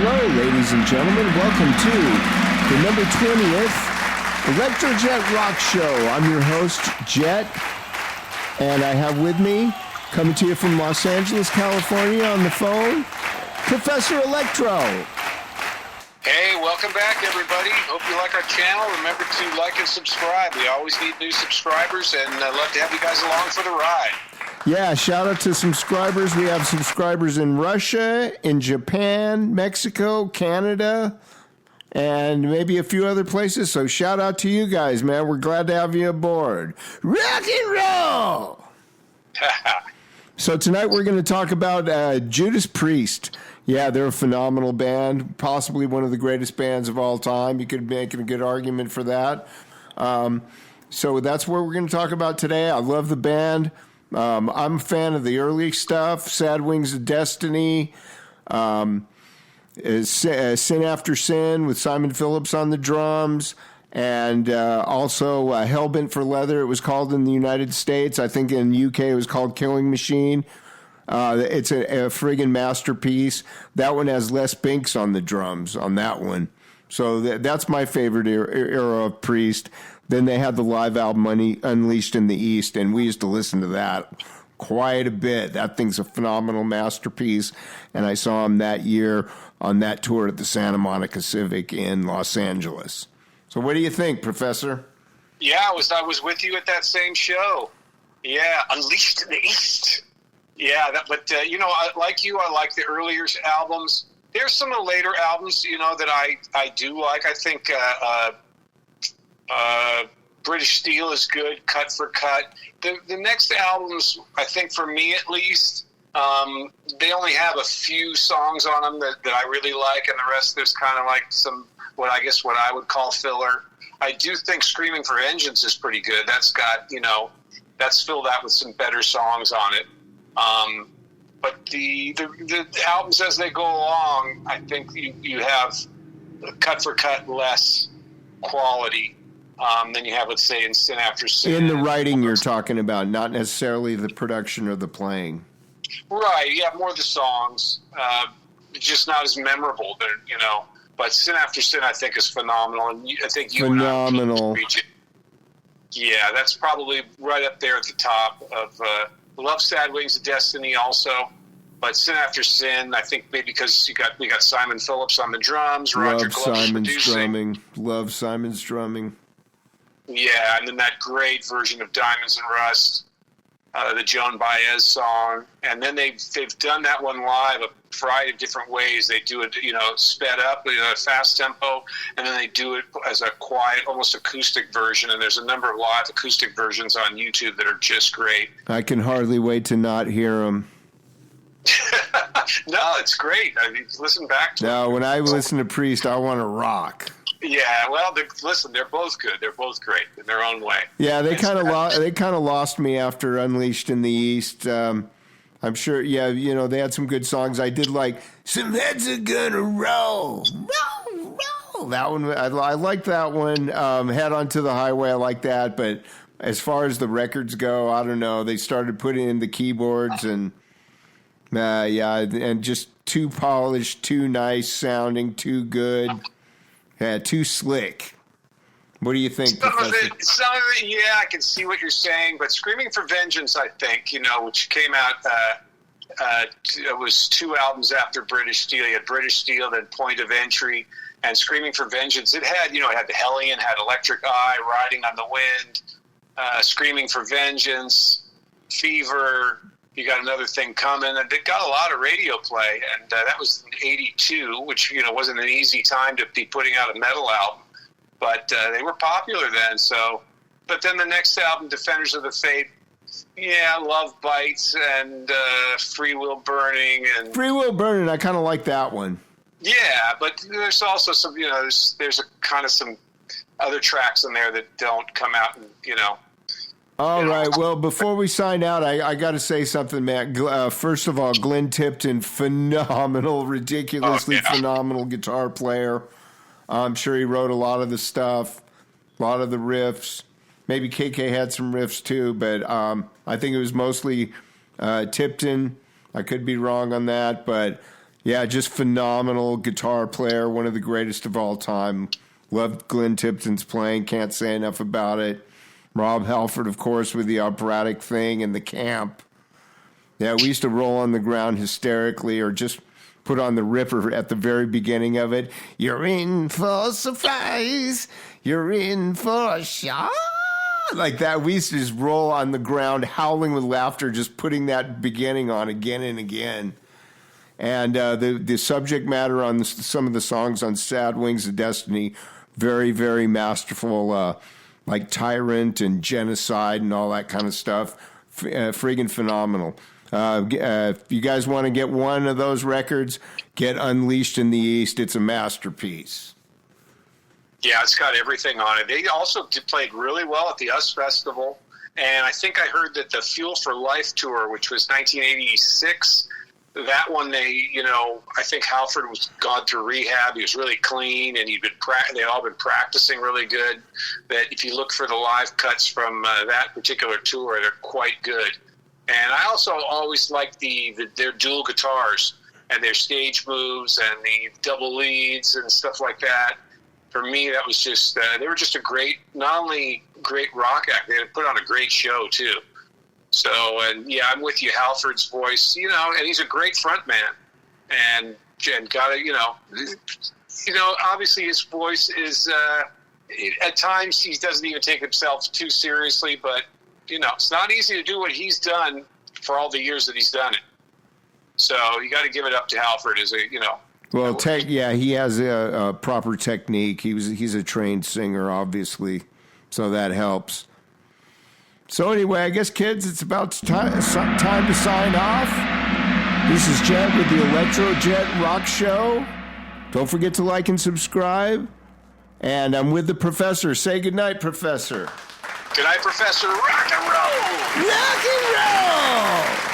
Hello, ladies and gentlemen. Welcome to the number 20th ElectroJet Rock Show. I'm your host, Jett, and I have with me, coming to you from Los Angeles, California, on the phone, Professor Electro. Hey, welcome back, everybody. Hope you like our channel. Remember to like and subscribe. We always need new subscribers, and I'd love to have you guys along for the ride. Yeah, shout out to subscribers. We have subscribers in Russia, in Japan, Mexico, Canada, and maybe a few other places. So shout out to you guys, man. We're glad to have you aboard. Rock and roll! So tonight we're going to talk about Judas Priest. Yeah, they're a phenomenal band, possibly one of the greatest bands of all time. You could make a good argument for that. So that's what we're going to talk about today. I love the band. I'm a fan of the early stuff, Sad Wings of Destiny, Sin After Sin with Simon Phillips on the drums, and also Hellbent for Leather, it was called in the United States. I think in the UK it was called Killing Machine. It's a friggin' masterpiece. That one has Les Binks on the drums on that one. So that's my favorite era of Priest. Then they had the live album Unleashed in the East, and we used to listen to that quite a bit. That thing's a phenomenal masterpiece, and I saw him that year on that tour at the Santa Monica Civic in Los Angeles. So what do you think, Professor? Yeah, I was with you at that same show. Yeah, Unleashed in the East. Yeah, but like you, I like the earlier albums. There's some of the later albums, that I do like. I think British Steel is good, cut for cut. The next albums, I think for me at least, they only have a few songs on them that I really like, and the rest there's kind of like some what I would call filler. I do think Screaming for Vengeance is pretty good. That's got that's filled out with some better songs on it. But the albums as they go along, I think you have cut for cut less quality than you have, let's say, in Sin After Sin. In the writing you're talking about, not necessarily the production or the playing. Right, you have more of the songs, just not as memorable. But Sin After Sin, I think, is phenomenal, and I think you phenomenal. And I yeah, that's probably right up there at the top of. Love Sad Wings of Destiny also, but Sin After Sin, I think maybe because we got Simon Phillips on the drums, Roger Glover producing. Love Simon's drumming. Yeah, and then that great version of Diamonds and Rust, the Joan Baez song, and then they've done that one live a variety of different ways. They do it, sped up, fast tempo, and then they do it as a quiet, almost acoustic version. And there's a number of live acoustic versions on YouTube that are just great. I can hardly wait to not hear them. No, it's great. I mean, listen back to it. No, when I listen to Priest, I want to rock. Yeah, well, they're both good. They're both great in their own way. Yeah, they kind of lost me after Unleashed in the East. I'm sure. Yeah, they had some good songs. I did like Some Heads Are Gonna Roll. That one, I like that one. Head Onto the Highway, I like that. But as far as the records go, I don't know. They started putting in the keyboards and and just too polished, too nice sounding, too good. Yeah, too slick. What do you think, some of Professor? it, yeah, I can see what you're saying, but Screaming for Vengeance, I think, which came out, it was 2 albums after British Steel. You had British Steel, then Point of Entry, and Screaming for Vengeance. It had, it had the Hellion, had Electric Eye, Riding on the Wind, Screaming for Vengeance, Fever. You got Another Thing Coming, and it got a lot of radio play, and that was in '82, which wasn't an easy time to be putting out a metal album, but they were popular then. So, but then the next album, Defenders of the Faith, Love Bites and Free Will Burning, and Free Will Burning. I kind of like that one. Yeah, but there's also some, there's a kind of some other tracks in there that don't come out, and All right. Well, before we sign out, I got to say something, Matt. First of all, Glenn Tipton, phenomenal, ridiculously phenomenal guitar player. I'm sure he wrote a lot of the stuff, a lot of the riffs. Maybe KK had some riffs too, but I think it was mostly Tipton. I could be wrong on that, but Yeah, just phenomenal guitar player, one of the greatest of all time. Loved Glenn Tipton's playing, can't say enough about it. Rob Halford, of course, with the operatic thing and the camp. Yeah, we used to roll on the ground hysterically or just put on the ripper at the very beginning of it. You're in for a surprise. You're in for a shot. Like that. We used to just roll on the ground, howling with laughter, just putting that beginning on again and again. And the subject matter on some of the songs on Sad Wings of Destiny, very, very masterful, like Tyrant and Genocide and all that kind of stuff. Friggin' phenomenal. If you guys want to get one of those records, get Unleashed in the East. It's a masterpiece. Yeah, it's got everything on it. They also played really well at the US Festival. And I think I heard that the Fuel for Life tour, which was 1986, that one I think Halford was gone through rehab. He was really clean, and they'd all been practicing really good. That if you look for the live cuts from that particular tour, they're quite good. And I also always liked their dual guitars and their stage moves and the double leads and stuff like that. For me, that was just they were just not only great rock act, they had put on a great show too. So, and yeah, I'm with you. Halford's voice, and he's a great front man, and got obviously his voice is at times he doesn't even take himself too seriously, but it's not easy to do what he's done for all the years that he's done it. So you got to give it up to Halford as Well, he has a proper technique. He's a trained singer, obviously, so that helps. So anyway, I guess, kids, it's about time to sign off. This is Jett with the ElectroJet Rock Show. Don't forget to like and subscribe. And I'm with the professor. Say goodnight, Professor. Good night, Professor. Rock and roll! Rock and roll!